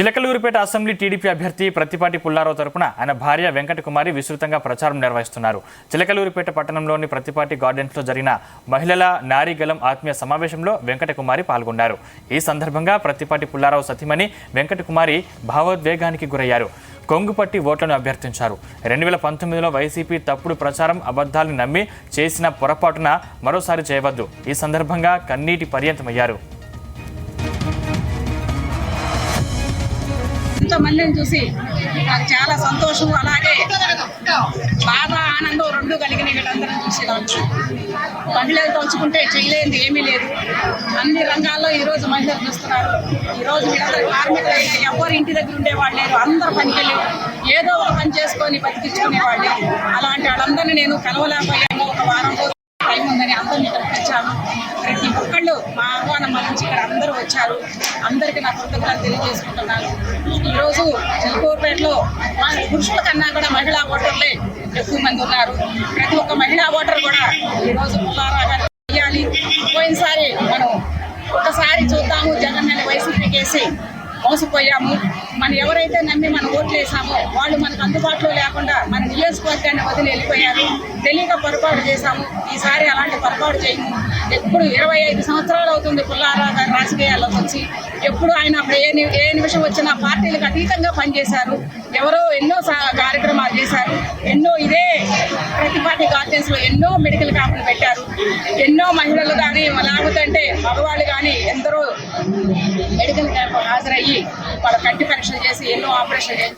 Chilakaluripet assembly TDP అభ్యర్థి ప్రత్తిపాటి పుల్లారావు తరపున ఆయన భార్య వెంకటకుమారి విస్తృతంగా ప్రచారం నిర్వహిస్తున్నారు. చిలకలూరిపేట పట్టణంలోని ప్రత్తిపాటి గార్డెన్స్లో జరిగిన మహిళల నారీగలం ఆత్మీయ సమావేశంలో వెంకటకుమారి పాల్గొన్నారు. ఈ సందర్భంగా ప్రత్తిపాటి పుల్లారావు సతీమణి వెంకటకుమారి భావోద్వేగానికి గురయ్యారు. కొంగుపట్టి ఓట్లను అభ్యర్థించారు. 2019లో వైసీపీ తప్పుడు ప్రచారం, అబద్ధాలను నమ్మి చేసిన పొరపాటున మరోసారి చేయవద్దు. ఈ సందర్భంగా కన్నీటి పర్యంతమయ్యారు. మందిని చూసి నాకు చాలా సంతోషం, అలాగే బాధ, ఆనందం రెండు కలిగిన వీళ్ళందరం చూసి నాకు మహిళలు తలుచుకుంటే చేయలేనిది ఏమీ లేదు. అన్ని రంగాల్లో ఈరోజు మహిళలు చూస్తున్నారు. ఈరోజు వీళ్ళందరూ కార్మికులైనా ఎవరు ఇంటి దగ్గర ఉండేవాళ్ళు లేరు. అందరూ పనికెళ్ళి ఏదో ఒక పని చేసుకొని బతికించుకునేవాళ్ళు. అలాంటి వాళ్ళందరినీ నేను కలవలేకపోయాను. ఒక వారం రోజులు టైం ఉందని అందరినీ కల్పించాను. ప్రతి ఒక్కళ్ళు మా ఆహ్వానం మన్నించి ఇక్కడ అందరూ వచ్చారు. అందరికీ నా కృతజ్ఞతలు తెలియజేసుకుంటున్నాను. ఈరోజు చిలకలూరిపేటలో పురుషుల కన్నా కూడా మహిళా ఓటర్లే ఎక్కువ మంది ఉన్నారు. ప్రతి ఒక్క మహిళా ఓటర్ కూడా ఈరోజు పుల్లారావు గారు చేయాలి. పోయినసారి మనం ఒక్కసారి చూద్దాము, జగన్ అనే వైసీపీకి వేసి మోసపోయాము. మనం ఎవరైతే నమ్మి మనం ఓట్లు వేసామో వాళ్ళు మనకు అందుబాటులో లేకుండా మన నియోజకవర్గాన్ని వదిలి వెళ్ళిపోయారు. తెలియక పొరపాటు చేశాము. ఈసారి అలాంటి పొరపాటు చేయము. ఎప్పుడు 25 సంవత్సరాలు అవుతుంది పుల్లారావు గారు రాజకీయాల్లోకి వచ్చి. ఎప్పుడు ఆయన అప్పుడు ఏ నిమిషం వచ్చినా పార్టీలకు అతీతంగా పనిచేశారు. ఎవరో ఎన్నో కార్యక్రమాలు చేశారు. ఎన్నో ఇదే ప్రతిపాటి గార్డెన్స్లో ఎన్నో మెడికల్ క్యాంపులు పెట్టారు. ఎన్నో మహిళలు కానీ లేకపోతే మగవాళ్ళు కానీ ఎందరో మెడికల్ క్యాంపు హాజరయ్యి వాళ్ళ కంటి పరీక్షలు చేసి ఎన్నో ఆపరేషన్ చేయించారు.